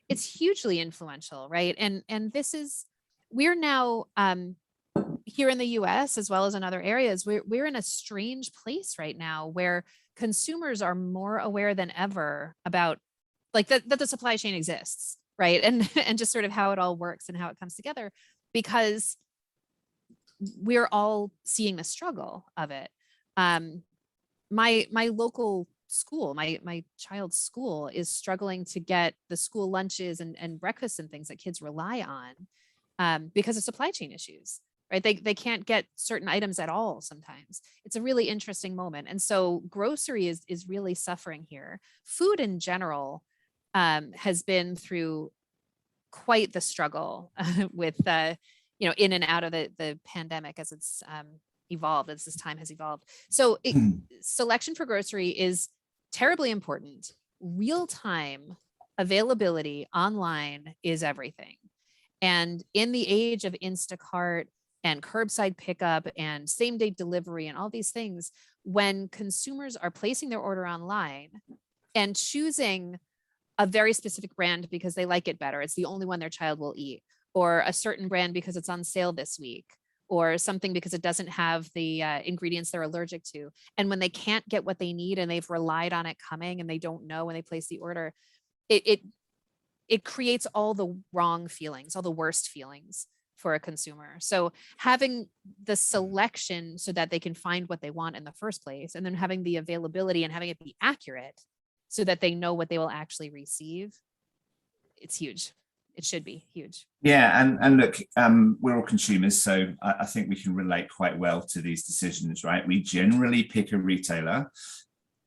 It's hugely influential, right? And we're now here in the US as well as in other areas, we're in a strange place right now where consumers are more aware than ever about that the supply chain exists, right? And just sort of how it all works and how it comes together, because we're all seeing the struggle of it. My local school, my child's school, is struggling to get the school lunches and breakfasts and things that kids rely on because of supply chain issues. Right? They can't get certain items at all sometimes. It's a really interesting moment. And so grocery is really suffering here. Food in general has been through quite the struggle with, in and out of the pandemic as it's evolved, as this time has evolved. So selection for grocery is terribly important. Real-time availability online is everything. And in the age of Instacart and curbside pickup and same-day delivery and all these things, when consumers are placing their order online and choosing a very specific brand because they like it better, it's the only one their child will eat, or a certain brand because it's on sale this week, or something because it doesn't have the ingredients they're allergic to. And when they can't get what they need and they've relied on it coming and they don't know when they place the order, it creates all the wrong feelings, all the worst feelings for a consumer. So having the selection so that they can find what they want in the first place, and then having the availability and having it be accurate so that they know what they will actually receive, it's huge. It should be huge. Yeah, and look, we're all consumers, so I think we can relate quite well to these decisions, right? We generally pick a retailer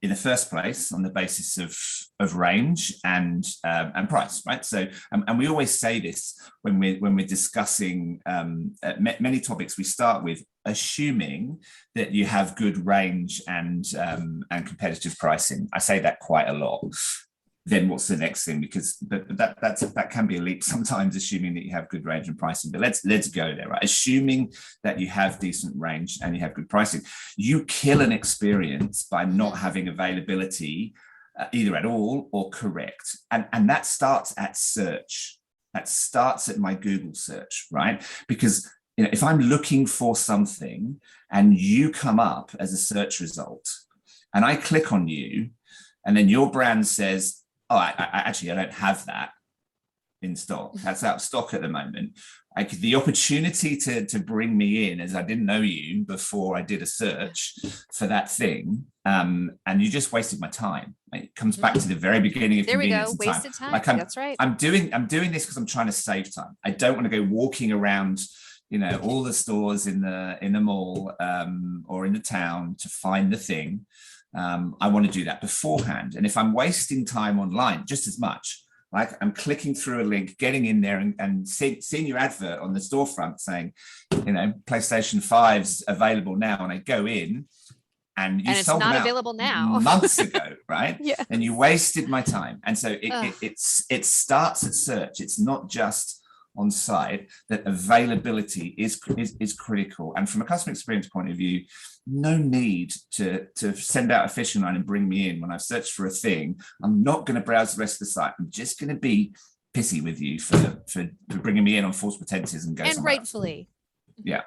in the first place on the basis of range and price, right? So, and we always say this when we're discussing many topics. We start with assuming that you have good range and competitive pricing. I say that quite a lot. Then what's the next thing? But that can be a leap sometimes, assuming that you have good range and pricing. But let's go there, right? Assuming that you have decent range and you have good pricing, you kill an experience by not having availability either at all or correct. And that starts at search. That starts at my Google search, right? Because if I'm looking for something and you come up as a search result, and I click on you, and then your brand says, oh, I don't have that in stock. That's out of stock at the moment. The opportunity to bring me in, as I didn't know you before I did a search for that thing, and you just wasted my time. It comes back to the very beginning of convenience and time. Wasted time. That's right. I'm doing this because I'm trying to save time. I don't want to go walking around, all the stores in the mall or in the town to find the thing. I want to do that beforehand. And if I'm wasting time online just as much, like I'm clicking through a link, getting in there and seeing your advert on the storefront saying, PlayStation 5's available now. And I go in and you sold them out available now months ago, right? Yeah. And you wasted my time. And so it starts at search. It's not just on site, that availability is critical. And from a customer experience point of view, no need to send out a fishing line and bring me in when I've searched for a thing. I'm not going to browse the rest of the site. I'm just going to be pissy with you for bringing me in on false pretenses and go And somewhere rightfully. else. Yeah.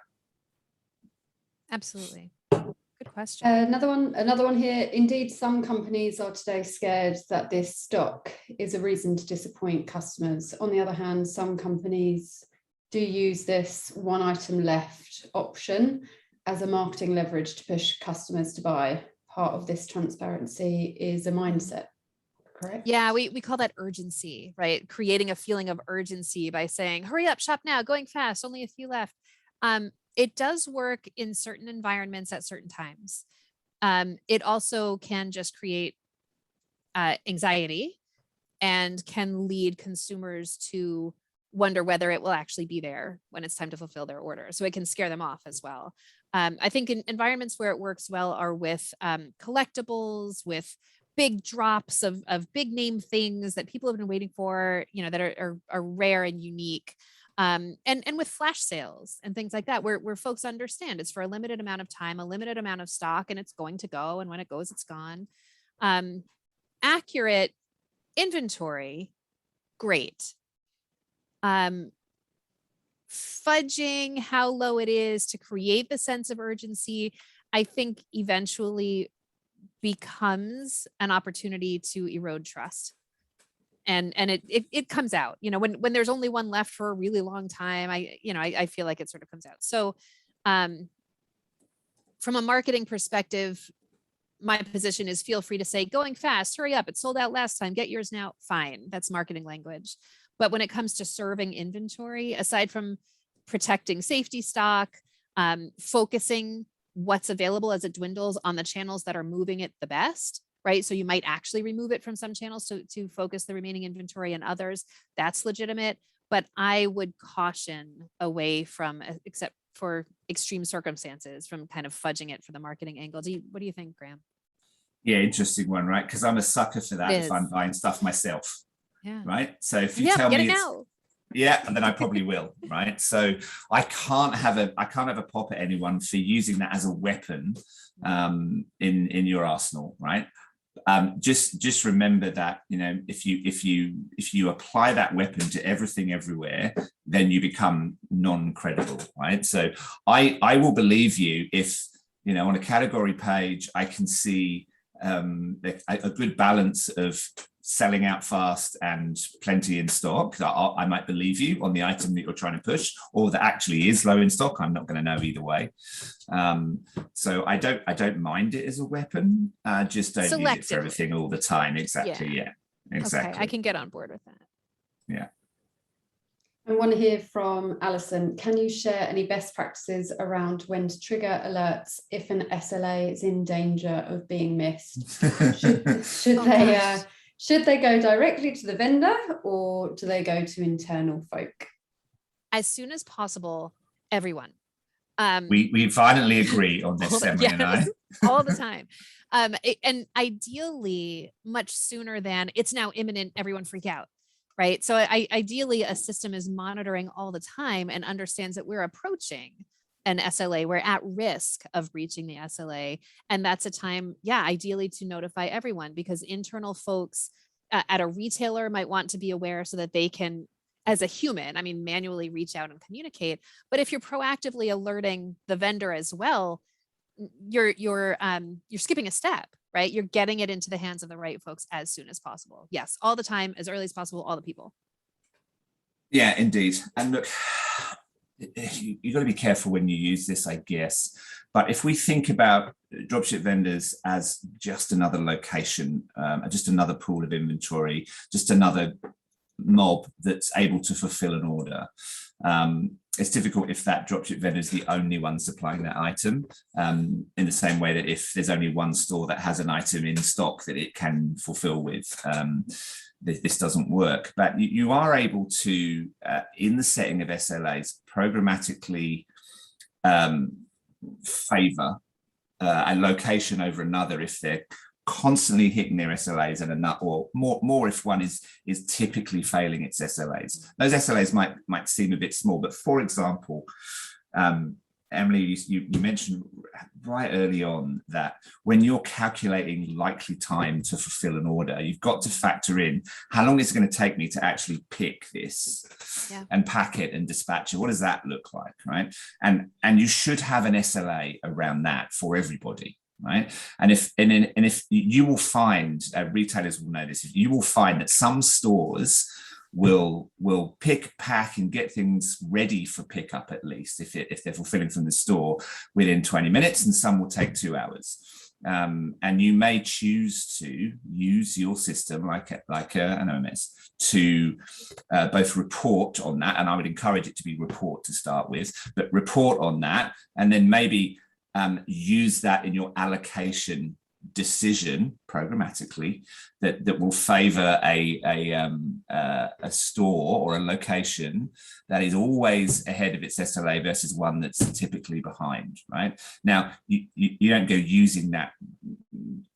Absolutely. Good question. Another one here. Indeed, some companies are today scared that this stock is a reason to disappoint customers. On the other hand, some companies do use this one item left option as a marketing leverage to push customers to buy. Part of this transparency is a mindset, correct? Yeah, we call that urgency, right? Creating a feeling of urgency by saying, hurry up, shop now, going fast, only a few left. It does work in certain environments at certain times. It also can just create anxiety and can lead consumers to wonder whether it will actually be there when it's time to fulfill their order. So it can scare them off as well. I think in environments where it works well are with collectibles, with big drops of big name things that people have been waiting for, that are rare and unique. And with flash sales and things like that, where folks understand it's for a limited amount of time, a limited amount of stock, and it's going to go. And when it goes, it's gone. Accurate inventory, great. Fudging how low it is to create the sense of urgency, I think eventually becomes an opportunity to erode trust. And it comes out, when there's only one left for a really long time, I feel like it sort of comes out. So from a marketing perspective, my position is feel free to say, going fast, hurry up, it sold out last time, get yours now. Fine, that's marketing language. But when it comes to serving inventory, aside from protecting safety stock, focusing what's available as it dwindles on the channels that are moving it the best, right? So you might actually remove it from some channels to focus the remaining inventory and others. That's legitimate. But I would caution away from, except for extreme circumstances, from kind of fudging it for the marketing angle. What do you think, Graham? Yeah, interesting one, right? Because I'm a sucker for that if I'm buying stuff myself. Yeah. Right. So if you tell me it's, now. yeah, and then I probably will, right? So I can't have a pop at anyone for using that as a weapon in your arsenal, right? Just remember that, if you apply that weapon to everything everywhere, then you become non-credible, right? So I will believe you if, on a category page, I can see a good balance of selling out fast and plenty in stock. I might believe you on the item that you're trying to push, or that actually is low in stock. I'm not going to know either way. So I don't mind it as a weapon. Just don't use it for everything all the time. Exactly. Yeah. Exactly. Okay, I can get on board with that. Yeah. I want to hear from Alison. Can you share any best practices around when to trigger alerts if an SLA is in danger of being missed? Should they go directly to the vendor, or do they go to internal folk? As soon as possible, everyone. We finally agree on this, Emily and I. All the time. And ideally, much sooner than it's now imminent, everyone freak out, right? So ideally, a system is monitoring all the time and understands that we're approaching an SLA, we're at risk of breaching the SLA. And that's a time, ideally to notify everyone, because internal folks at a retailer might want to be aware so that they can, as a human, manually reach out and communicate. But if you're proactively alerting the vendor as well, you're skipping a step, right? You're getting it into the hands of the right folks as soon as possible. Yes, all the time, as early as possible, all the people. Yeah, indeed. And look, you've got to be careful when you use this, I guess. But if we think about dropship vendors as just another location, just another pool of inventory, just another mob that's able to fulfill an order, it's difficult if that dropship vendor is the only one supplying that item, in the same way that if there's only one store that has an item in stock that it can fulfill with, this doesn't work. But you are able to, in the setting of SLAs, programmatically favor a location over another if they're constantly hitting their SLAs and a nut, or more if one is typically failing its SLAs. Those SLAs might seem a bit small, but for example, Emily, you mentioned right early on that when you're calculating likely time to fulfill an order, you've got to factor in how long it's going to take me to actually pick this and pack it and dispatch it. What does that look like, right? And you should have an SLA around that for everybody, right? And if you will find, retailers will know this, you will find that some stores will pick, pack, and get things ready for pickup, at least if they're fulfilling from the store, within 20 minutes, and some will take 2 hours. And you may choose to use your system like an OMS to both report on that, and I would encourage it to be report to start with, but report on that, and then maybe use that in your allocation decision programmatically that will favor a store or a location that is always ahead of its SLA versus one that's typically behind. Right now, you don't go using that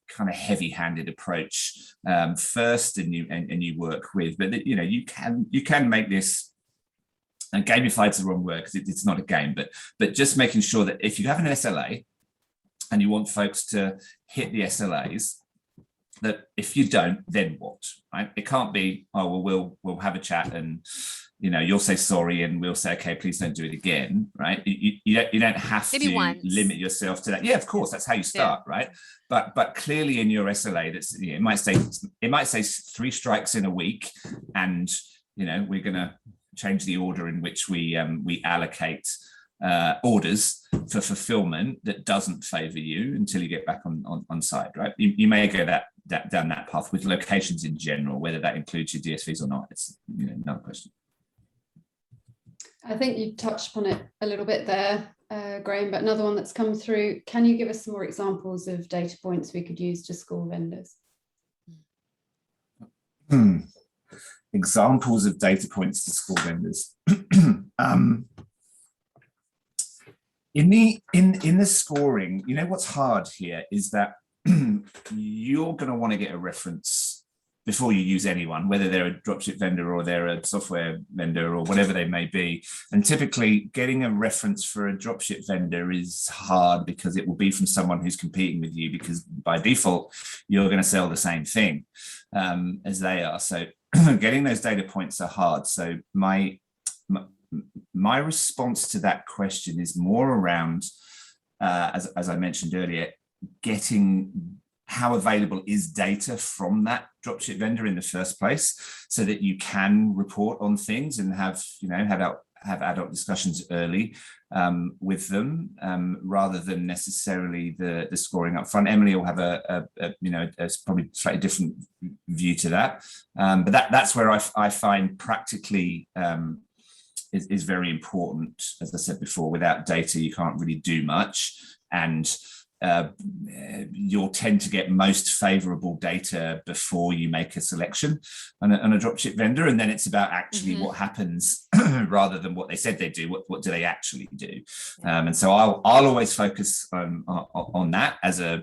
kind of heavy-handed approach first, and you work with, but you can make this. And gamified is the wrong word because it's not a game, but just making sure that if you have an SLA and you want folks to hit the SLAs, that if you don't, then what, right? It can't be, oh, well, we'll have a chat and, you'll say sorry and we'll say, okay, please don't do it again, right? You don't have Maybe to once. limit yourself to that. Yeah, of course, that's how you start, right? But clearly in your SLA, that's it might say 3 strikes in a week, and we're going to change the order in which we allocate orders for fulfillment that doesn't favor you until you get back on site, right? You may go down that path with locations in general, whether that includes your DSVs or not. It's another question. I think you touched upon it a little bit there, Graham, but another one that's come through. Can you give us some more examples of data points we could use to score vendors? Examples of data points to score vendors. In the scoring, what's hard here is that you're going to want to get a reference before you use anyone, whether they're a dropship vendor or they're a software vendor or whatever they may be. And typically getting a reference for a dropship vendor is hard because it will be from someone who's competing with you, because by default, you're going to sell the same thing as they are. So getting those data points are hard. So my response to that question is more around, as I mentioned earlier, getting how available is data from that dropship vendor in the first place, so that you can report on things and have adult discussions early with them, rather than necessarily the scoring up front. Emily will have a probably slightly different view to that, but that's where I find practically is very important. As I said before, without data, you can't really do much. And you'll tend to get most favorable data before you make a selection on a dropship vendor. And then it's about actually what happens rather than what they said they do. What do they actually do? And so I'll always focus on that as a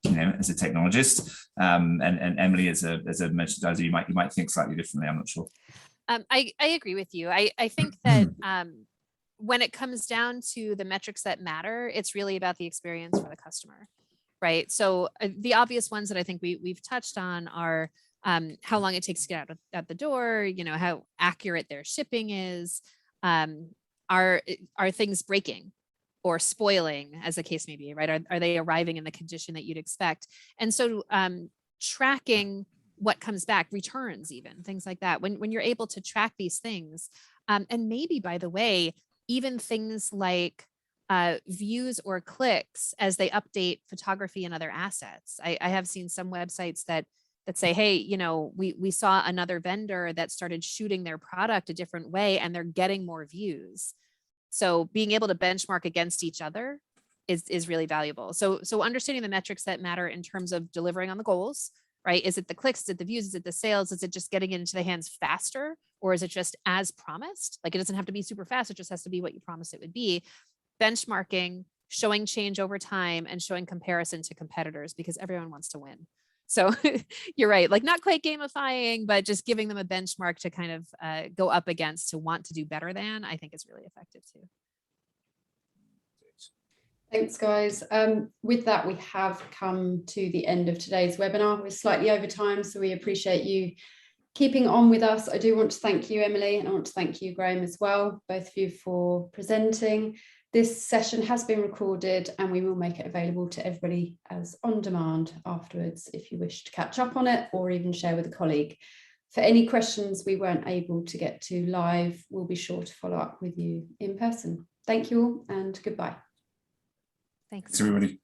technologist. And Emily, as a merchandiser, you might think slightly differently. I'm not sure. I agree with you. I think that when it comes down to the metrics that matter, it's really about the experience for the customer, right? So the obvious ones that I think we've touched on are how long it takes to get out the door, how accurate their shipping is, are things breaking or spoiling, as the case may be, right? Are they arriving in the condition that you'd expect? And so tracking what comes back, returns, even things like that, when you're able to track these things, and maybe, by the way, even things like views or clicks as they update photography and other assets. I have seen some websites that say, hey, we saw another vendor that started shooting their product a different way and they're getting more views. So being able to benchmark against each other is really valuable. So understanding the metrics that matter in terms of delivering on the goals, right? Is it the clicks? Is it the views? Is it the sales? Is it just getting it into the hands faster? Or is it just as promised? Like, it doesn't have to be super fast. It just has to be what you promised it would be. Benchmarking, showing change over time, and showing comparison to competitors, because everyone wants to win. So you're right, like not quite gamifying, but just giving them a benchmark to kind of go up against, to want to do better than, I think is really effective too. Thanks, guys. With that, we have come to the end of today's webinar. We're slightly over time, so we appreciate you keeping on with us. I do want to thank you, Emily, and I want to thank you, Graham, as well, both of you, for presenting. This session has been recorded and we will make it available to everybody as on demand afterwards if you wish to catch up on it or even share with a colleague. For any questions we weren't able to get to live, we'll be sure to follow up with you in person. Thank you all and goodbye. Thanks. Thanks, everybody.